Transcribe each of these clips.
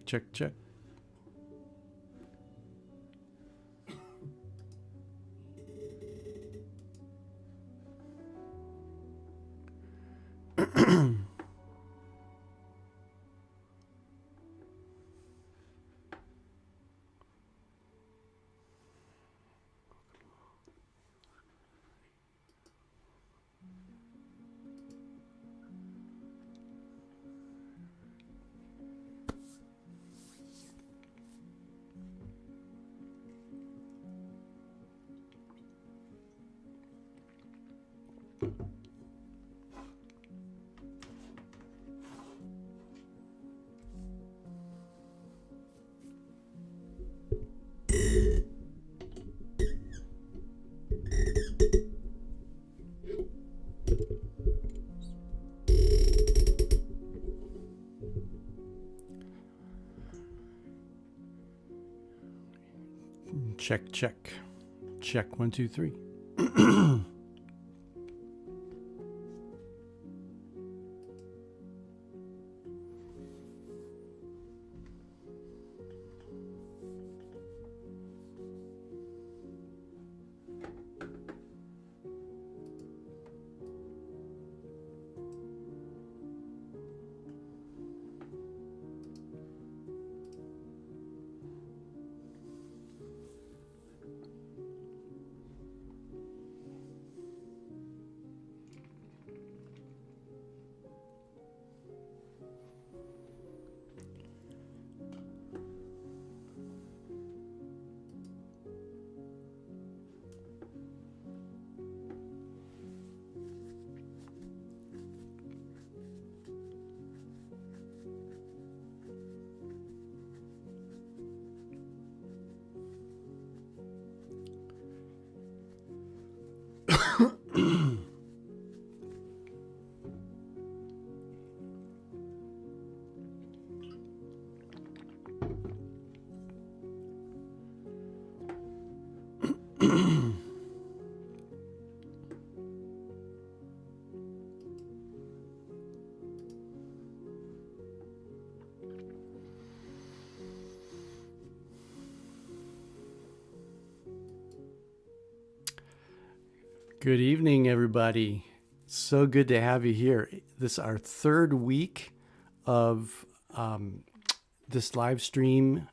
check, check. Check, check. Check, 1, 2, 3. Good evening, everybody. So good to have you here. This is our third week of this live stream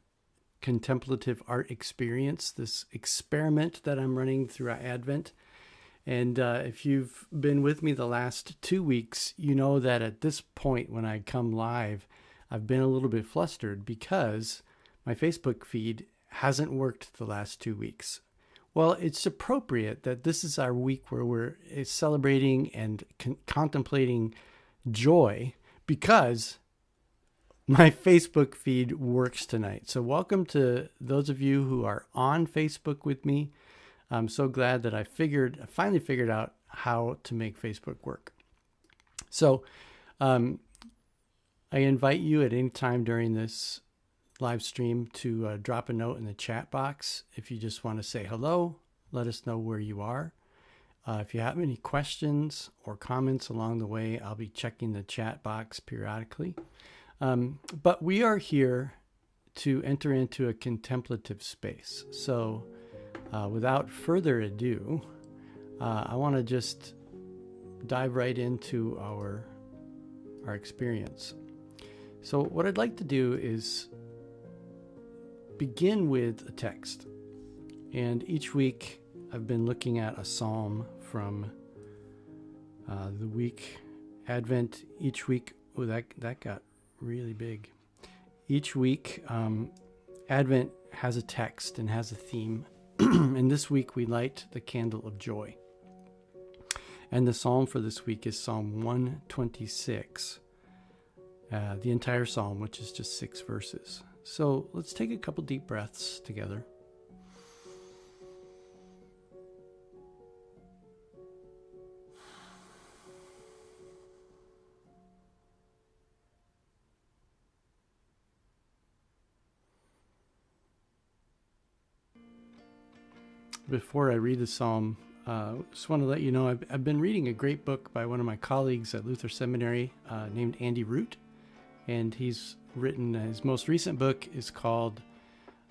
contemplative art experience, this experiment that I'm running throughout Advent. And if you've been with me the last 2 weeks, you know that at this point when I come live, I've been a little bit flustered because my Facebook feed hasn't worked the last 2 weeks. Well, it's appropriate that this is our week where we're celebrating and contemplating joy because my Facebook feed works tonight. So welcome to those of you who are on Facebook with me. I'm so glad that I finally figured out how to make Facebook work. So I invite you at any time during this live stream to drop a note in the chat box. If you just want to say hello, let us know where you are. If you have any questions or comments along the way, I'll be checking the chat box periodically. But we are here to enter into a contemplative space. So without further ado, I want to just dive right into our experience. So what I'd like to do is begin with a text. And each week I've been looking at a psalm from the week Advent. Each week, oh, that got really big. Each week Advent has a text and has a theme. And this week we light the candle of joy. And the psalm for this week is Psalm 126. The entire psalm, which is just 6 verses. So let's take a couple deep breaths together. Before I read the psalm, just want to let you know I've been reading a great book by one of my colleagues at Luther Seminary named Andy Root. And he's written. His most recent book is called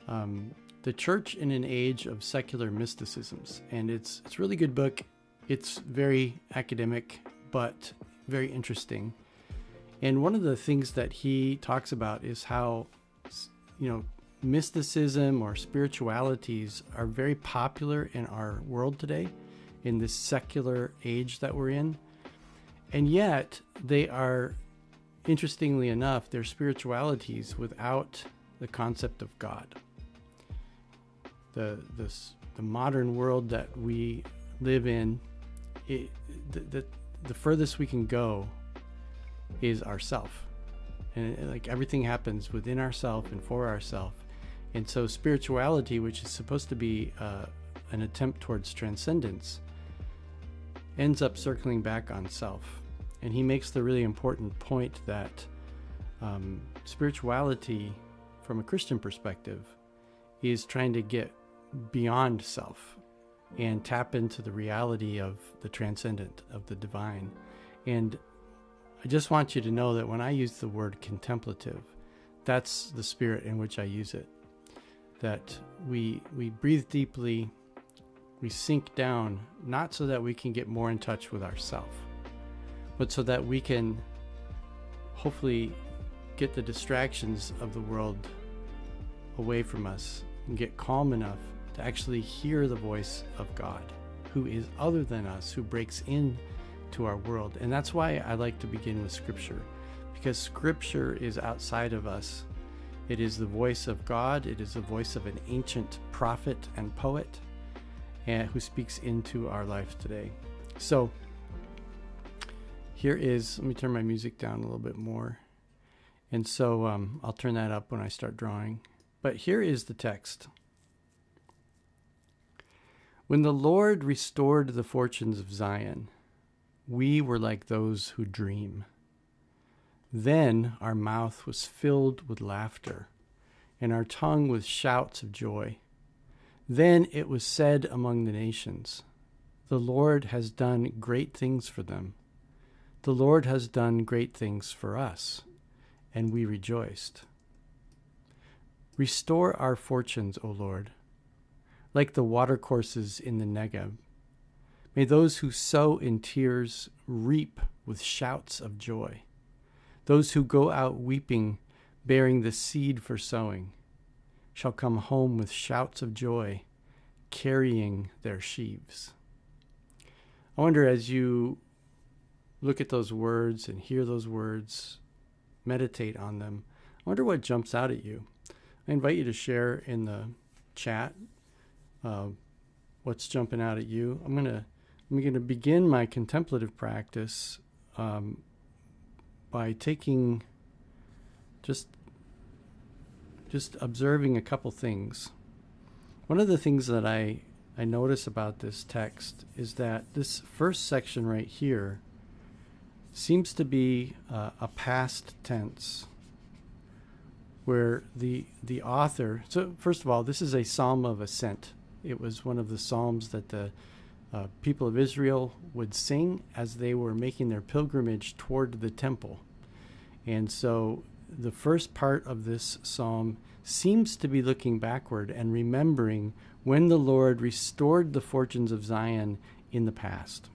The Church in an Age of Secular Mysticisms. And it's a really good book. It's very academic, but very interesting. And one of the things that he talks about is how, mysticism or spiritualities are very popular in our world today, in this secular age that we're in. And yet they are, interestingly enough, they're spiritualities without the concept of God. The modern world that we live in, the furthest we can go is ourself. And like everything happens within ourself and for ourself. And so spirituality, which is supposed to be an attempt towards transcendence, ends up circling back on self. And he makes the really important point that spirituality, from a Christian perspective, is trying to get beyond self and tap into the reality of the transcendent, of the divine. And I just want you to know that when I use the word contemplative, that's the spirit in which I use it. That we breathe deeply, we sink down, not so that we can get more in touch with ourself, but so that we can hopefully get the distractions of the world away from us and get calm enough to actually hear the voice of God, who is other than us, who breaks in to our world. And that's why I like to begin with Scripture, because Scripture is outside of us. It is the voice of God. It is the voice of an ancient prophet and poet who speaks into our life today. So here is, let me turn my music down a little bit more. And so I'll turn that up when I start drawing. But here is the text. When the Lord restored the fortunes of Zion, we were like those who dream. Then our mouth was filled with laughter, and our tongue with shouts of joy. Then it was said among the nations, the Lord has done great things for them. The Lord has done great things for us, and we rejoiced. Restore our fortunes, O Lord, like the watercourses in the Negev. May those who sow in tears reap with shouts of joy. Those who go out weeping, bearing the seed for sowing, shall come home with shouts of joy, carrying their sheaves. I wonder, as you look at those words and hear those words, meditate on them, I wonder what jumps out at you. I invite you to share in the chat what's jumping out at you. I'm gonna begin my contemplative practice by taking just observing a couple things. One of the things that I notice about this text is that this first section right here seems to be a past tense, where the author, so first of all, this is a psalm of ascent. It was one of the psalms that the people of Israel would sing as they were making their pilgrimage toward the temple. And so the first part of this psalm seems to be looking backward and remembering when the Lord restored the fortunes of Zion in the past.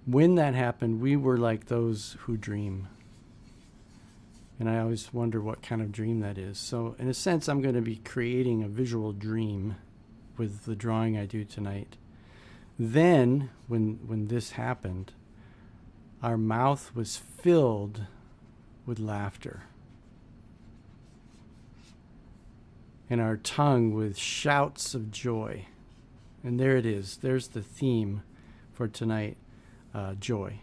When that happened, we were like those who dream. And I always wonder what kind of dream that is. So in a sense, I'm going to be creating a visual dream with the drawing I do tonight. Then, when this happened, our mouth was filled with laughter, and our tongue with shouts of joy. And there it is. There's the theme for tonight, joy.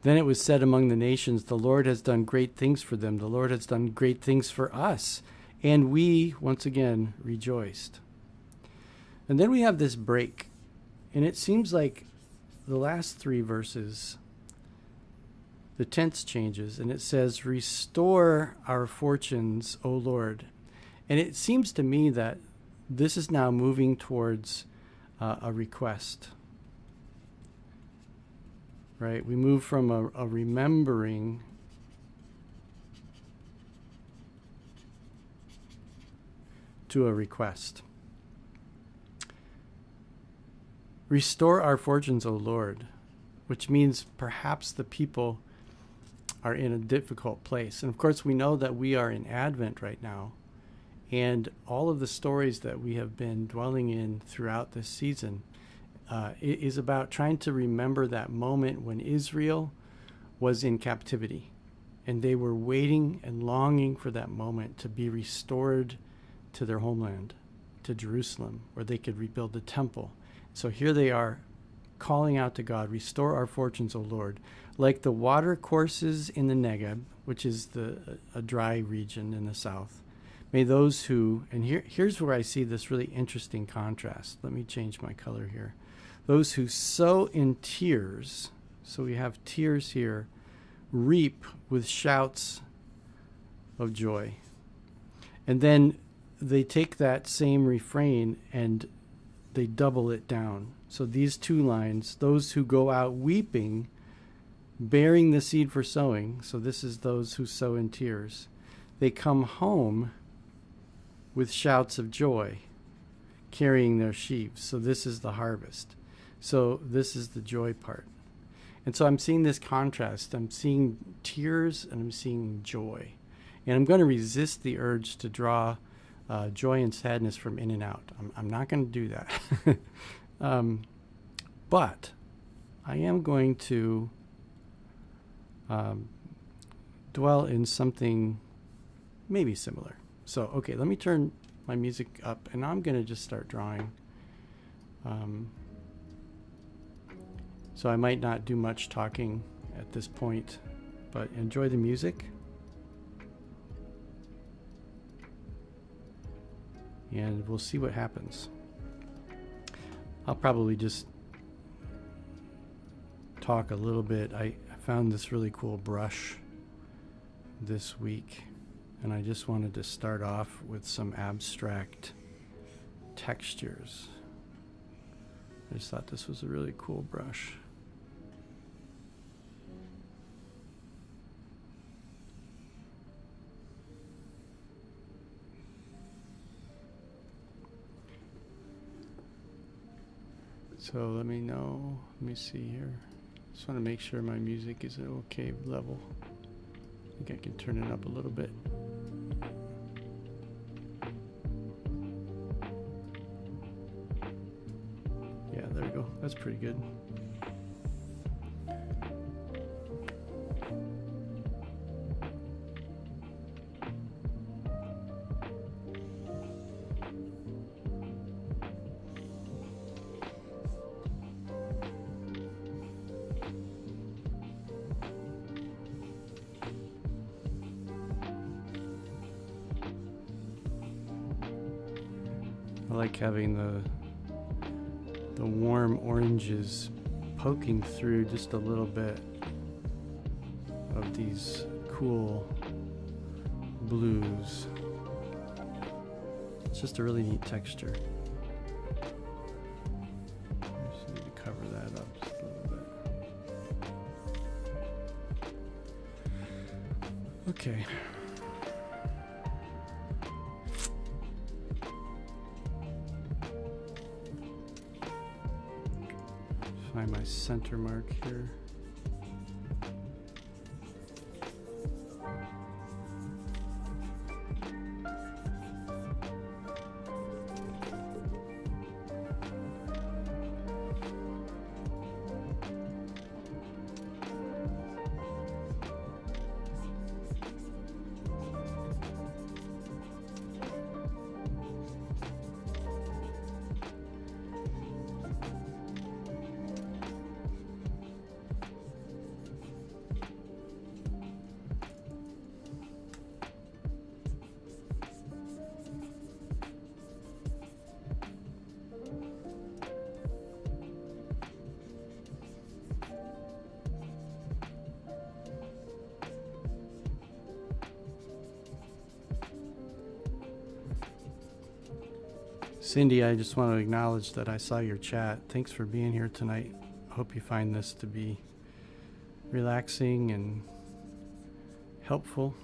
Then it was said among the nations, the Lord has done great things for them. The Lord has done great things for us. And we, once again, rejoiced. And then we have this break. And it seems like the last three verses, the tense changes. And it says, restore our fortunes, O Lord. And it seems to me that this is now moving towards a request. Right? We move from a remembering to a request. Restore our fortunes, O Lord, which means perhaps the people are in a difficult place. And of course, we know that we are in Advent right now. And all of the stories that we have been dwelling in throughout this season is about trying to remember that moment when Israel was in captivity. And they were waiting and longing for that moment to be restored to their homeland, to Jerusalem, where they could rebuild the temple. So here they are calling out to God, restore our fortunes, O Lord. Like the water courses in the Negev, which is a dry region in the south, may those who, and here's where I see this really interesting contrast. Let me change my color here. Those who sow in tears, so we have tears here, reap with shouts of joy. And then they take that same refrain and they double it down. So these two lines, those who go out weeping, bearing the seed for sowing, so this is those who sow in tears, they come home with shouts of joy, carrying their sheaves. So this is the harvest. So this is the joy part. And so I'm seeing this contrast. I'm seeing tears and I'm seeing joy. And I'm going to resist the urge to draw joy and sadness from in and out. I'm not going to do that. But I am going to dwell in something maybe similar. So, okay, let me turn my music up, and I'm going to just start drawing. So I might not do much talking at this point, but enjoy the music. And we'll see what happens. I'll probably just talk a little bit. I found this really cool brush this week, and I just wanted to start off with some abstract textures. I just thought this was a really cool brush. So let me know. Let me see here. Just want to make sure my music is at an okay level. I think I can turn it up a little bit. Yeah, there we go. That's pretty good. I like having the warm oranges poking through just a little bit of these cool blues. It's just a really neat texture. I just need to cover that up just a little bit. Okay. Find my center mark here. Cindy, I just want to acknowledge that I saw your chat. Thanks for being here tonight. I hope you find this to be relaxing and helpful.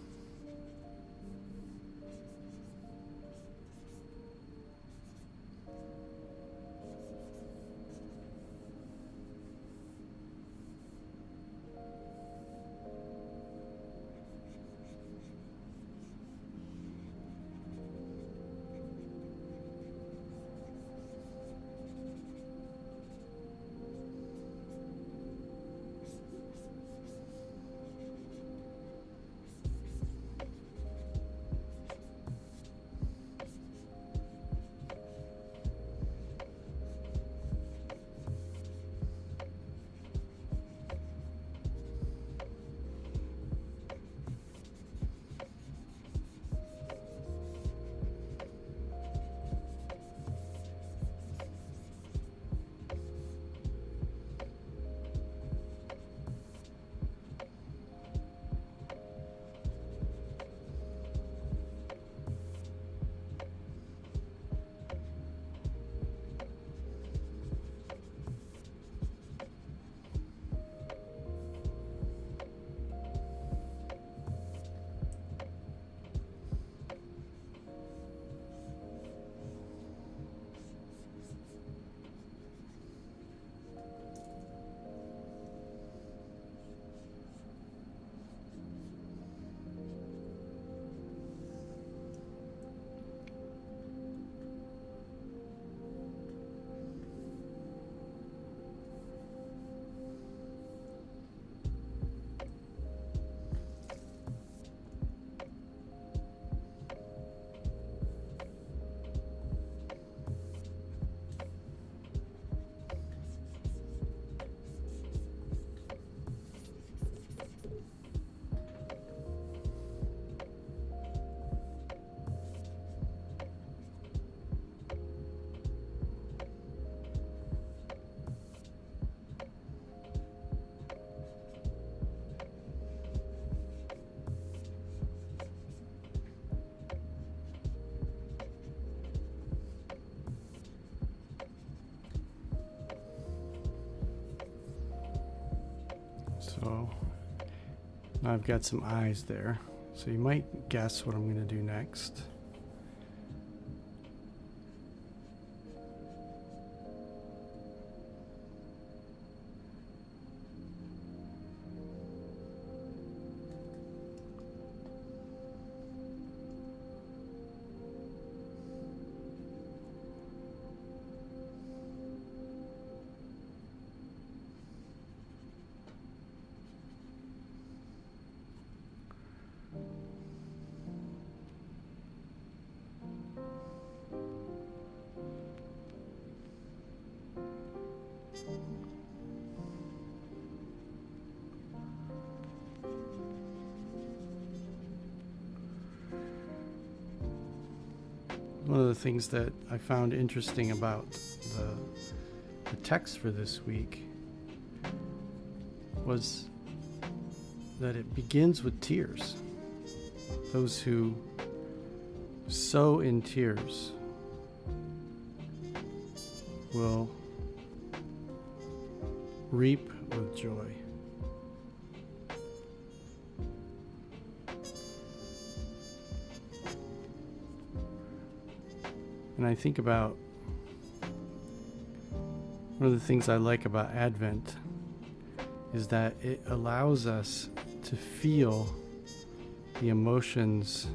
So now I've got some eyes there. So you might guess what I'm going to do next. One of the things that I found interesting about the text for this week was that it begins with tears. Those who sow in tears will reap with joy. And I think about one of the things I like about Advent is that it allows us to feel the emotions,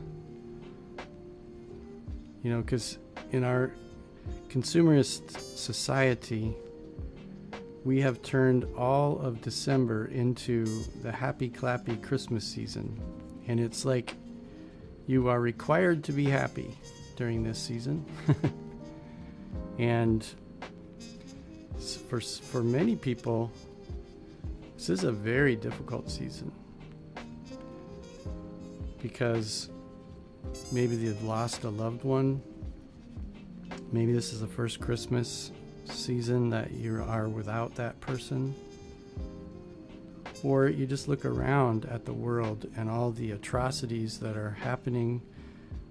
because in our consumerist society, we have turned all of December into the happy clappy Christmas season. And it's like you are required to be happy during this season. And for many people, this is a very difficult season because maybe they've lost a loved one. Maybe this is the first Christmas season that you are without that person. Or you just look around at the world and all the atrocities that are happening,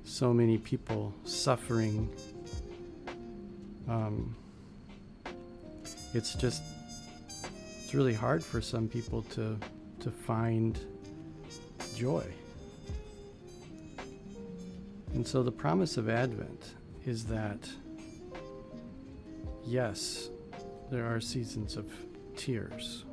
so many people suffering. It's really hard for some people to find joy. And so the promise of Advent is that, yes, there are seasons of tears.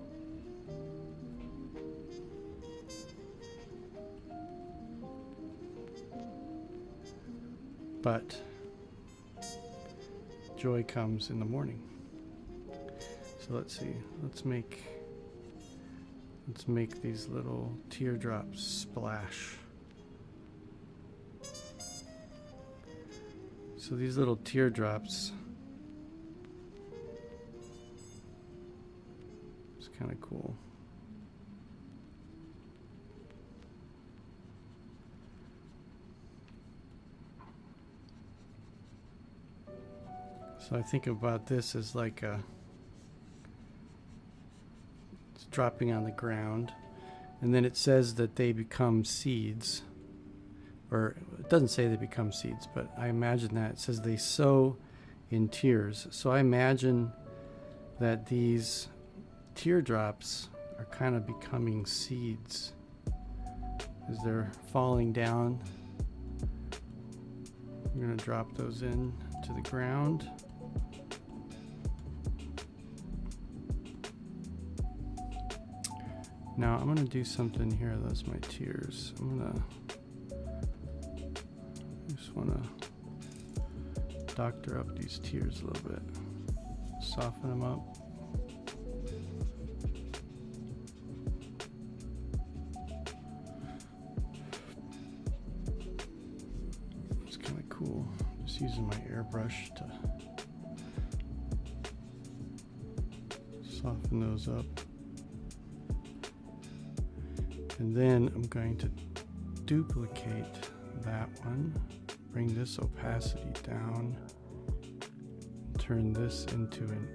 But joy comes in the morning. So let's see. Let's make these little teardrops splash. So these little teardrops, it's kind of cool. So I think about this as like it's dropping on the ground, and then it says that they become seeds, or it doesn't say they become seeds, but I imagine that it says they sow in tears. So I imagine that these teardrops are kind of becoming seeds as they're falling down. I'm going to drop those in to the ground. Now I'm going to do something here. Those are my tears. I just want to doctor up these tears a little bit. Soften them up. It's kind of cool. Just using my airbrush to soften those up. And then I'm going to duplicate that one, bring this opacity down, turn this into an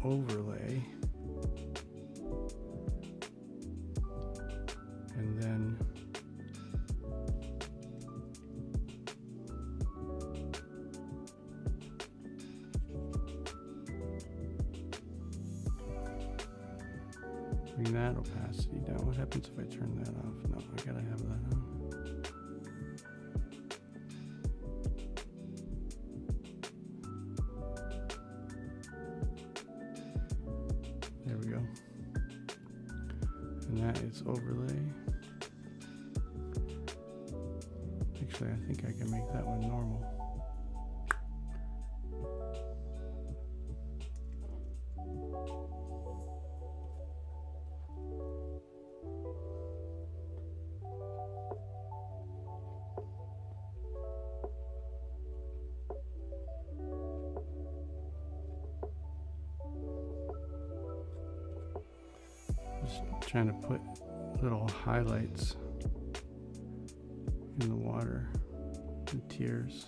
overlay, and then Bring that opacity down. What happens if I turn that off? No, I gotta have that on. There we go. And that is overlay. Actually, I think I can make that one normal. Just trying to put little highlights in the water and tears.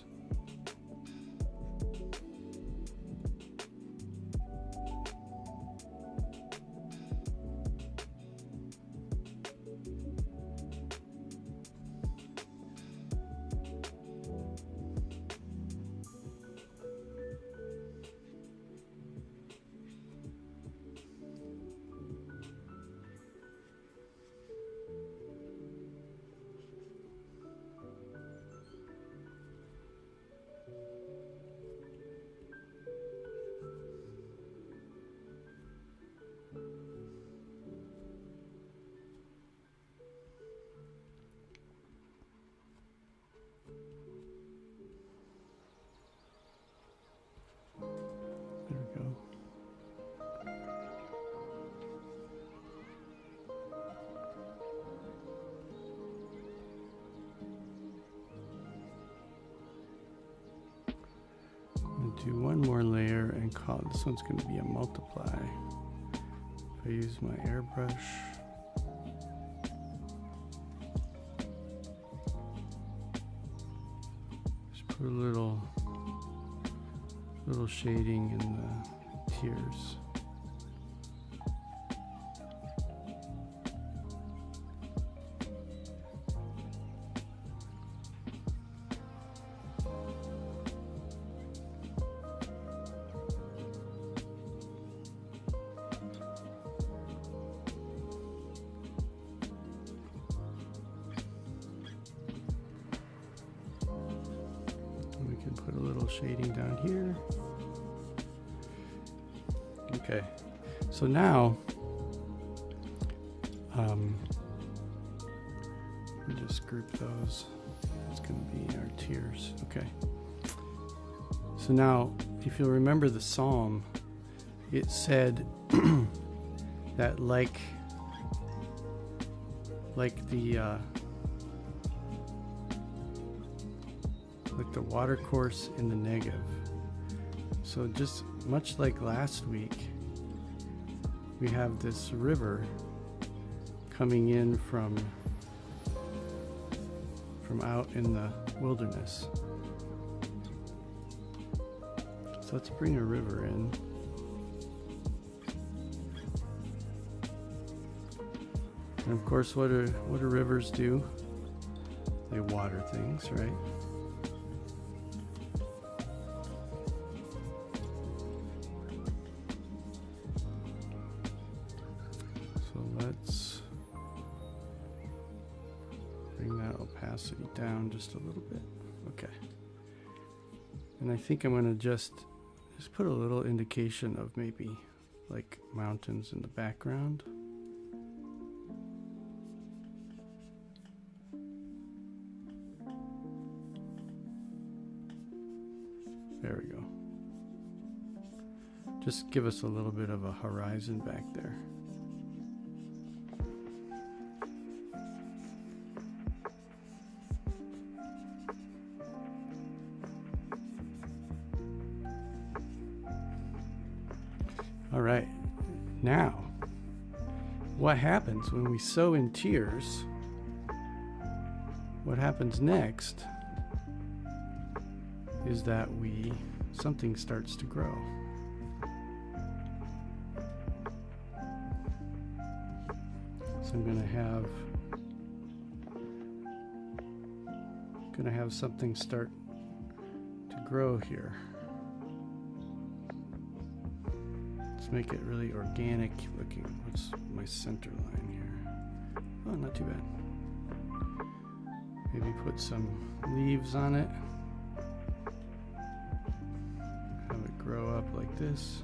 There we go. I'm gonna do one more layer and call this one's going to be a multiply. If I use my airbrush, just put a little shading in the tears. We can put a little shading down here. Okay, so now let me just group those. It's going to be our tears. Okay. So now, if you'll remember the psalm, it said that like the water course in the Negev. So just much like last week, we have this river coming in from out in the wilderness. So let's bring a river in. And of course, what do rivers do? They water things, right? Let's bring that opacity down just a little bit. Okay. And I think I'm going to just put a little indication of maybe like mountains in the background. There we go. Just give us a little bit of a horizon back there. All right, now, what happens when we sow in tears? What happens next is that something starts to grow. So I'm going to have something start to grow here. Let's Let's make it really organic looking. What's my center line here? Oh, not too bad. Maybe put some leaves on it. Have it grow up like this.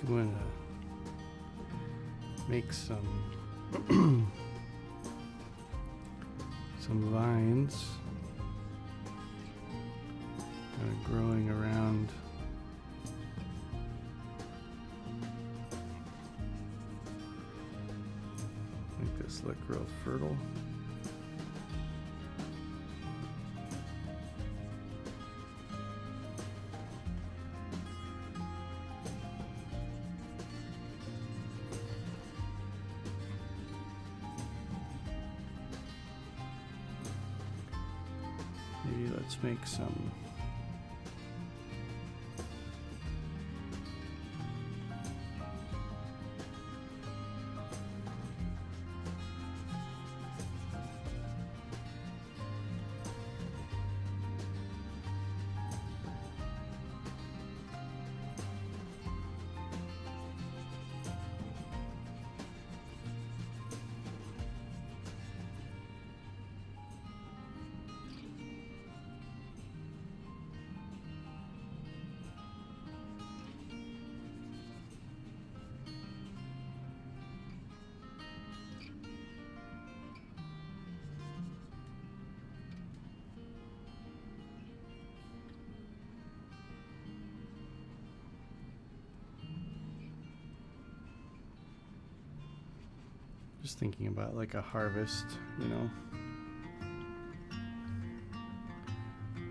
I'm going to make some some vines kind of growing around make this look real fertile. Maybe let's make some just thinking about like a harvest, you know.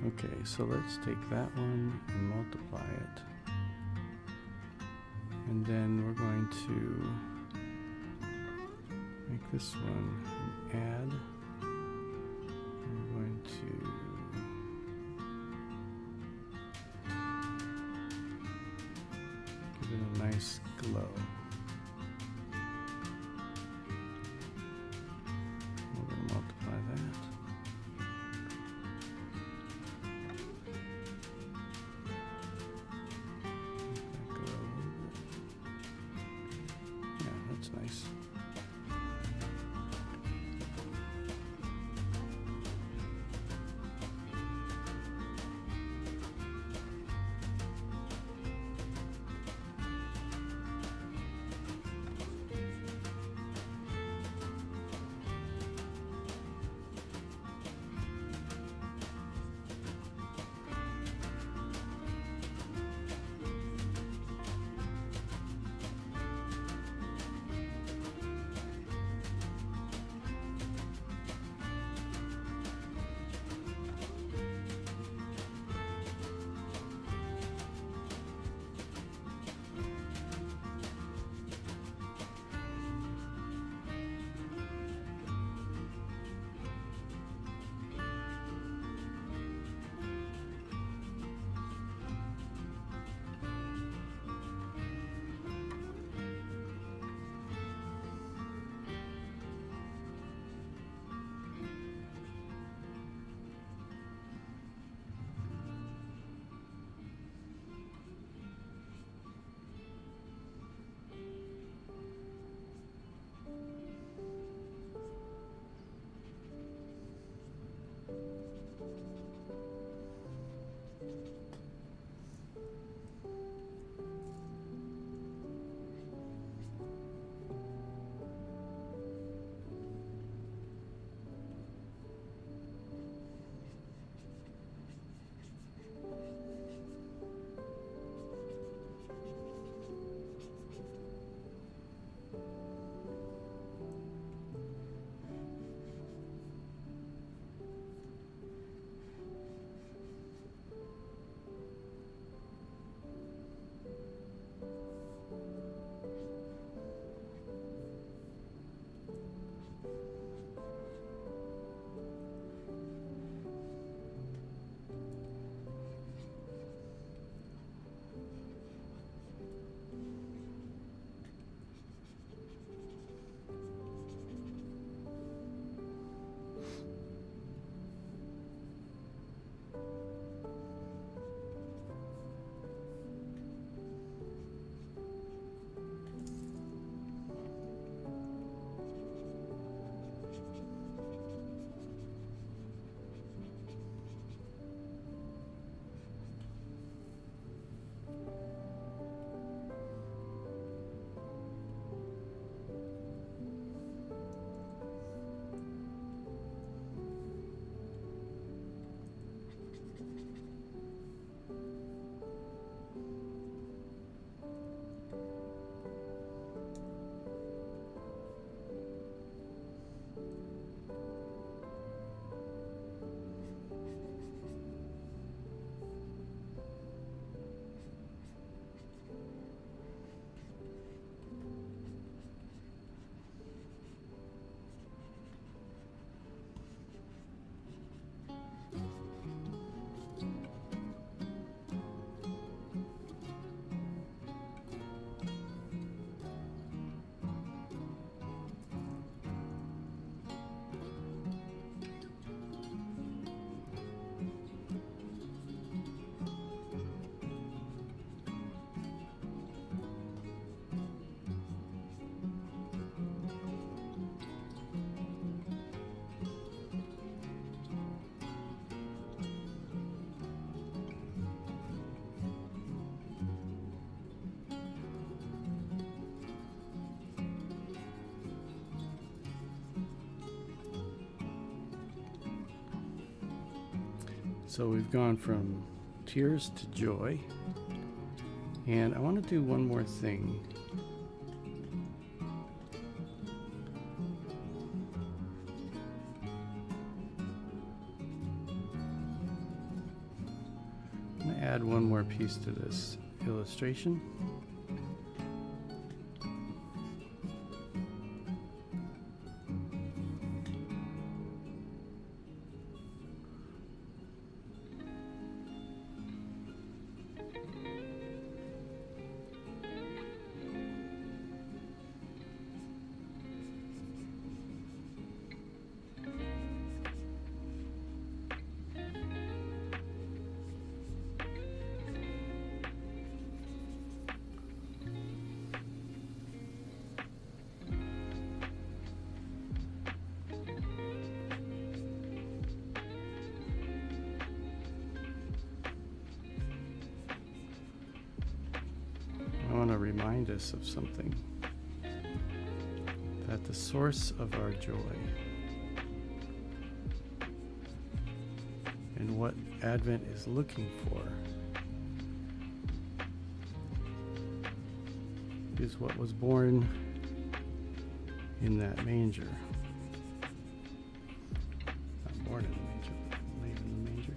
Okay, so let's take that one and multiply it. And then we're going to make this one an add. And we're going to give it a nice glow. Nice. So we've gone from tears to joy. And I want to do one more thing. I'm going to add one more piece to this illustration. I want to remind us of something, that the source of our joy and what Advent is looking for is what was born in that manger. Not born in the manger, but laid in the manger.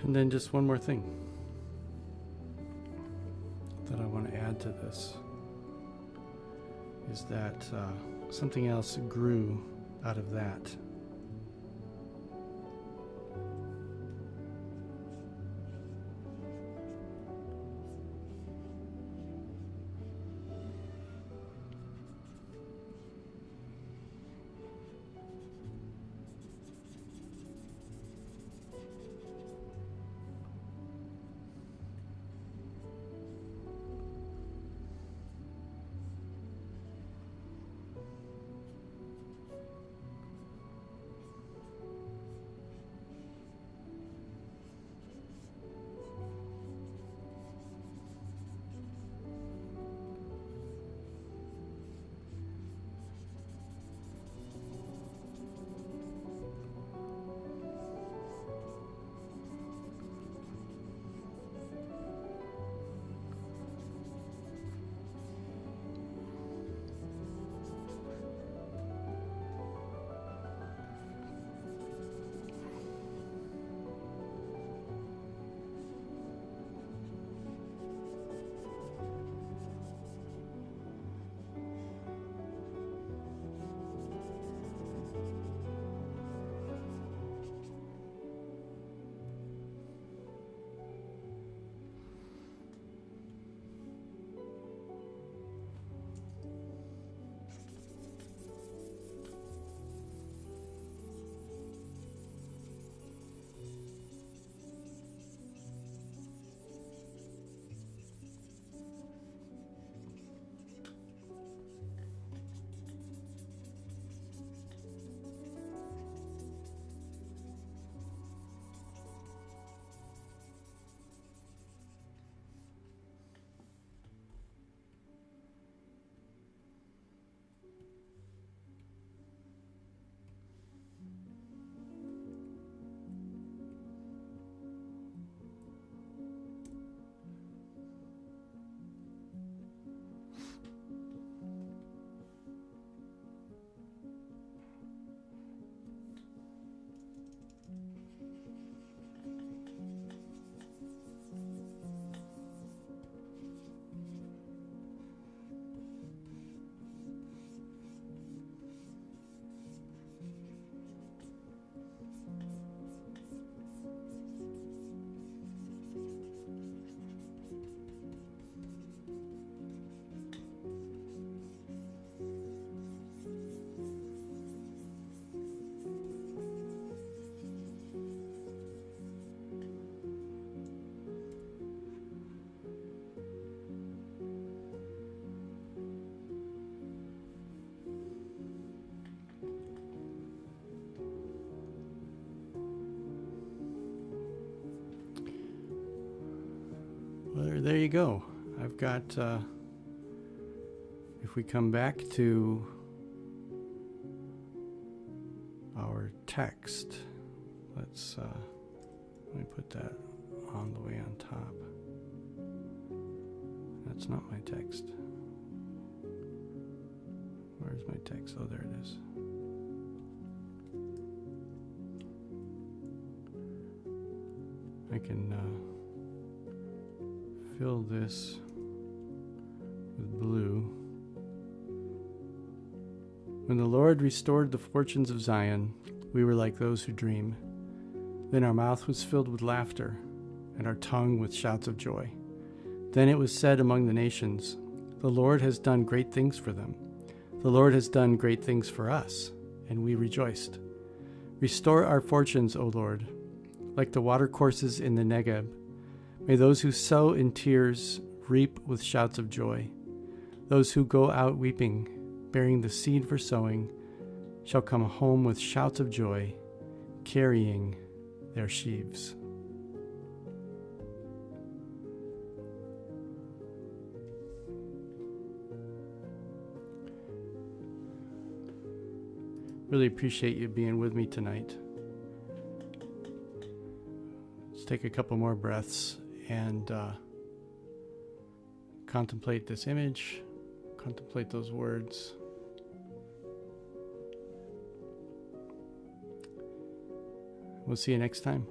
And then just one more thing that I want to add to this is that something else grew out of that. there you go. I've got, if we come back to our text, let me put that on the way on top. That's not my text. Where's my text? Oh, there it is. I can fill this with blue. When the Lord restored the fortunes of Zion, we were like those who dream. Then our mouth was filled with laughter, and our tongue with shouts of joy. Then it was said among the nations, the Lord has done great things for them. The Lord has done great things for us, and we rejoiced. Restore our fortunes, O Lord, like the watercourses in the Negeb. May those who sow in tears reap with shouts of joy. Those who go out weeping, bearing the seed for sowing, shall come home with shouts of joy, carrying their sheaves. Really appreciate you being with me tonight. Let's take a couple more breaths and contemplate this image, contemplate those words. We'll see you next time.